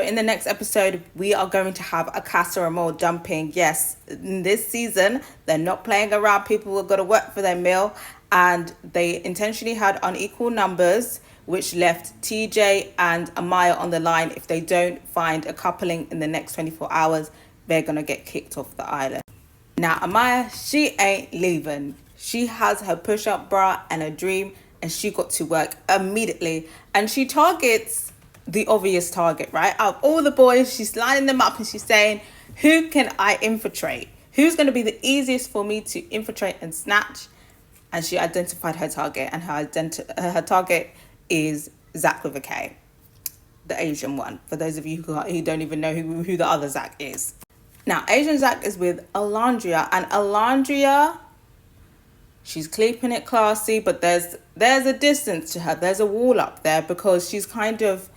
in the next episode, we are going to have a CASA AMOR dumping. Yes, in this season, they're not playing around. People have got to work for their meal. And they intentionally had unequal numbers, which left TJ and Amaya on the line. If they don't find a coupling in the next 24 hours, they're going to get kicked off the island. Now, Amaya, she ain't leaving. She has her push-up bra and a dream, and she got to work immediately. And she targets the obvious target, right? Out of all the boys, she's lining them up and she's saying, who can I infiltrate? Who's going to be the easiest for me to infiltrate and snatch? And she identified her target, and her target is Zach with a K, the Asian one, for those of you who don't even know who the other Zach is. Now, Asian Zach is with Alondria, and Alondria, she's keeping it classy, but there's a distance to her. There's a wall up there because she's kind of,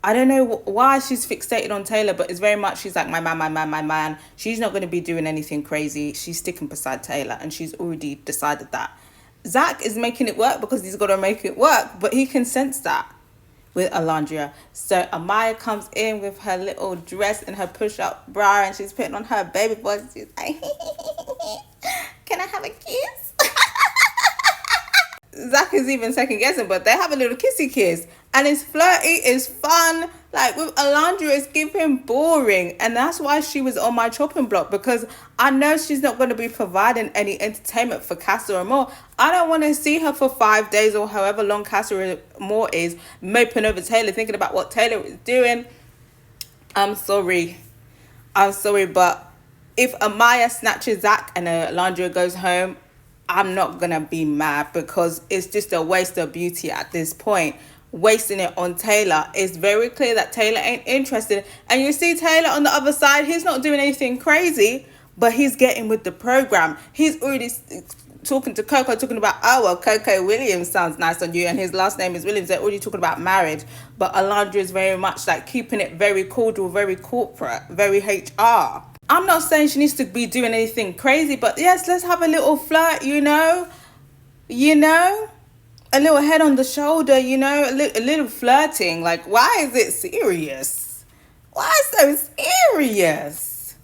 I don't know why she's fixated on Taylor, but it's very much, she's like, my man. She's not going to be doing anything crazy. She's sticking beside Taylor, and she's already decided that. Zach is making it work because he's got to make it work, but he can sense that with Alondria. So Amaya comes in with her little dress and her push-up bra, and she's putting on her baby voice. She's like, can I have a kiss? Zach is even second guessing, but they have a little kissy kiss, and it's flirty, it's fun. Like with Alondria, it's giving boring, and that's why she was on my chopping block, because I know she's not going to be providing any entertainment for CASA AMOR. I don't want to see her for 5 days or however long CASA AMOR is, moping over Taylor, thinking about what Taylor is doing. I'm sorry, but if Amaya snatches Zach and Alondria goes home, I'm not going to be mad, because it's just a waste of beauty at this point. Wasting it on Taylor. It's very clear that Taylor ain't interested. And you see Taylor on the other side, he's not doing anything crazy, but he's getting with the program. He's already talking to Coco, talking about, oh, well, Coco Williams sounds nice on you, and his last name is Williams. They're already talking about marriage. But Alondria is very much like keeping it very cordial, very corporate, very HR. I'm not saying she needs to be doing anything crazy, but yes, let's have a little flirt, you know, a little head on the shoulder, a little flirting. Like, why is it serious? Why so serious?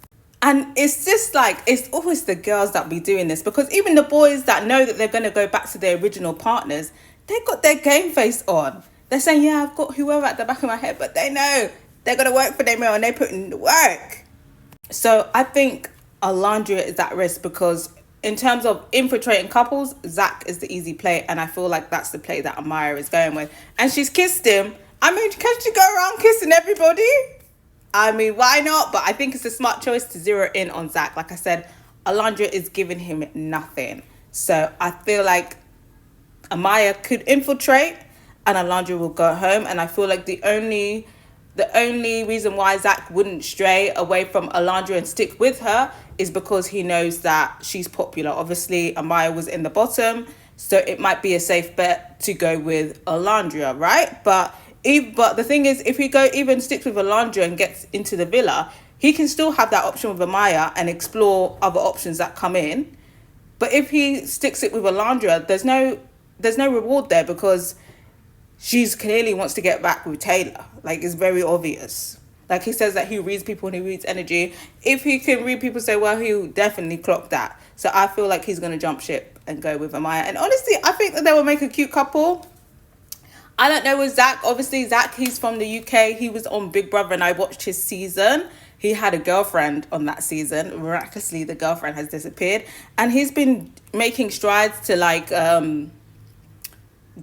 And it's just like, it's always the girls that be doing this, because even the boys that know that they're going to go back to their original partners, they got their game face on. They're saying, yeah, I've got whoever at the back of my head, but they know they're going to work for their meal, and they put in the work. So I think Alondria is at risk, because in terms of infiltrating couples, Zach is the easy play, and I feel like that's the play that Amaya is going with. And she's kissed him. I mean, can she go around kissing everybody? I mean, why not? But I think it's a smart choice to zero in on Zach. Like I said, Alondria is giving him nothing. So I feel like Amaya could infiltrate and Alondria will go home. And I feel like the only reason why Zach wouldn't stray away from Alondria and stick with her is because he knows that she's popular. Obviously, Amaya was in the bottom, so it might be a safe bet to go with Alondria, right? But the thing is, if he even sticks with Alondria and gets into the villa, he can still have that option with Amaya and explore other options that come in. But if he sticks it with Alondria, there's no reward there, because she's clearly wants to get back with Taylor. Like, it's very obvious. Like, he says that he reads people and he reads energy. If he can read people, say, well, he'll definitely clock that. So I feel like he's going to jump ship and go with Amaya. And honestly, I think that they will make a cute couple. I don't know with Zach. Obviously, Zach, he's from the UK. He was on Big Brother, and I watched his season. He had a girlfriend on that season. Miraculously, the girlfriend has disappeared. And he's been making strides to, like,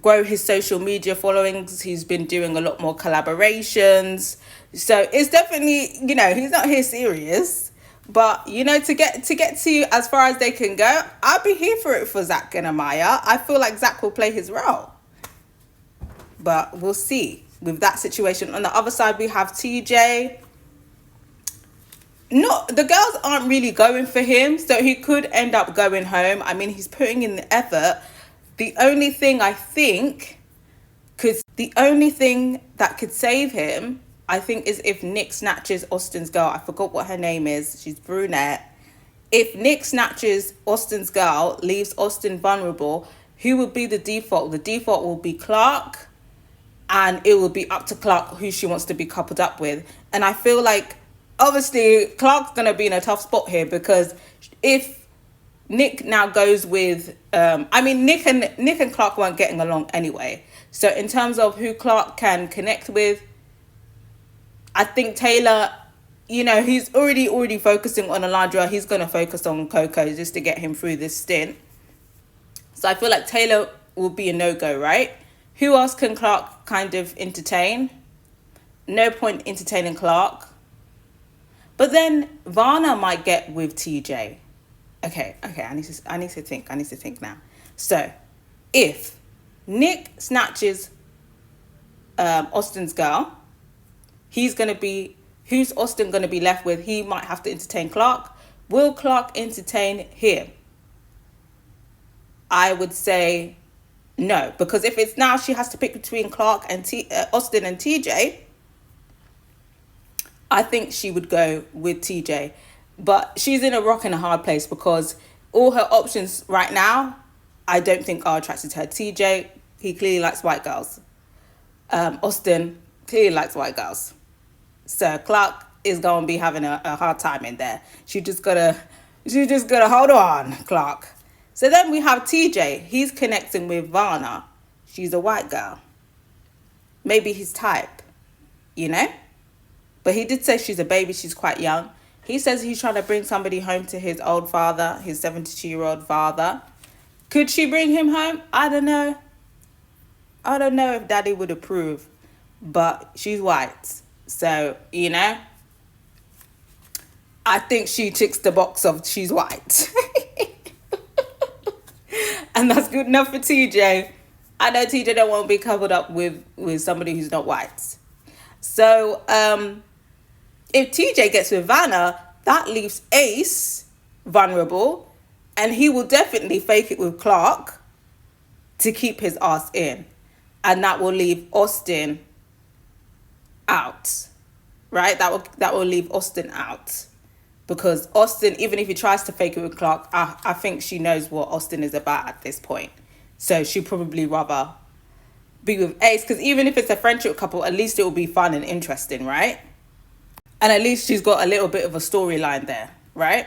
grow his social media followings. He's been doing a lot more collaborations. So it's definitely, he's not here serious. But, to get to as far as they can go, I'll be here for it for Zach and Amaya. I feel like Zach will play his role. But we'll see with that situation. On the other side, we have TJ. The girls aren't really going for him, so he could end up going home. I mean, he's putting in the effort. The only thing that could save him, I think, is if Nick snatches Austin's girl. I forgot what her name is. She's brunette. If Nick snatches Austin's girl, leaves Austin vulnerable, who would be the default? The default will be Clark, and it will be up to Clark who she wants to be coupled up with. And I feel like obviously Clark's gonna be in a tough spot here, because if Nick now goes with I mean, Nick and Clark weren't getting along anyway. So in terms of who Clark can connect with, I think Taylor, you know, he's already focusing on Alondra. He's gonna focus on Coco just to get him through this stint. So I feel like Taylor will be a no-go, right? Who else can Clark kind of entertain? No point entertaining Clark. But then Varna might get with TJ. Okay, I need to think now. So, if Nick snatches Austin's girl, who's Austin gonna be left with? He might have to entertain Clark. Will Clark entertain him? I would say no, because if it's now she has to pick between Clark and Austin and TJ, I think she would go with TJ. But she's in a rock and a hard place, because all her options right now, I don't think are attracted to her. TJ, he clearly likes white girls. Austin clearly likes white girls. So Clark is going to be having a hard time in there. She just gotta hold on, Clark. So then we have TJ. He's connecting with Varna. She's a white girl. Maybe his type, you know? But he did say she's a baby. She's quite young. He says he's trying to bring somebody home to his old father, his 72-year-old father. Could she bring him home? I don't know. I don't know if Daddy would approve. But she's white. So, you know, I think she ticks the box of she's white. And that's good enough for TJ. I know TJ don't want to be coupled up with somebody who's not white. So, if TJ gets with Vanna, that leaves Ace vulnerable, and he will definitely fake it with Clark to keep his ass in. And that will leave Austin out, right? That will leave Austin out. Because Austin, even if he tries to fake it with Clark, I think she knows what Austin is about at this point. So she'd probably rather be with Ace, because even if it's a friendship couple, at least it will be fun and interesting, right? And at least she's got a little bit of a storyline there, right?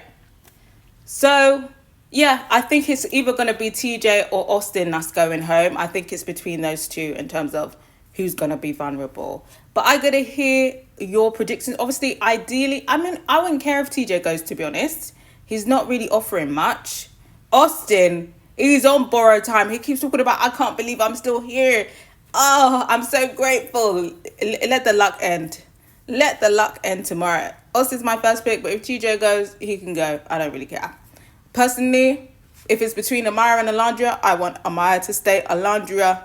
So, yeah, I think it's either going to be TJ or Austin that's going home. I think it's between those two in terms of who's going to be vulnerable. But I got to hear your predictions. Obviously, ideally, I mean, I wouldn't care if TJ goes, to be honest. He's not really offering much. Austin, he's on borrowed time. He keeps talking about, I can't believe I'm still here. Oh, I'm so grateful. Let the luck end. Let the luck end tomorrow. Austin's my first pick, but if TJ goes, he can go. I don't really care. Personally, if it's between Amara and Alondra, I want Amara to stay. Alondra,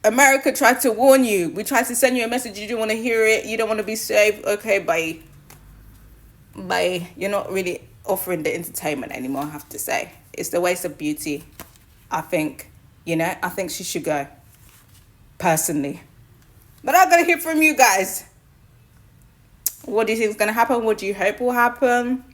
America tried to warn you. We tried to send you a message. You didn't want to hear it. You don't want to be saved. Okay, bye. Bye. You're not really offering the entertainment anymore, I have to say. It's the waste of beauty. I think, I think she should go. Personally. But I'm going to hear from you guys. What do you think is going to happen? What do you hope will happen?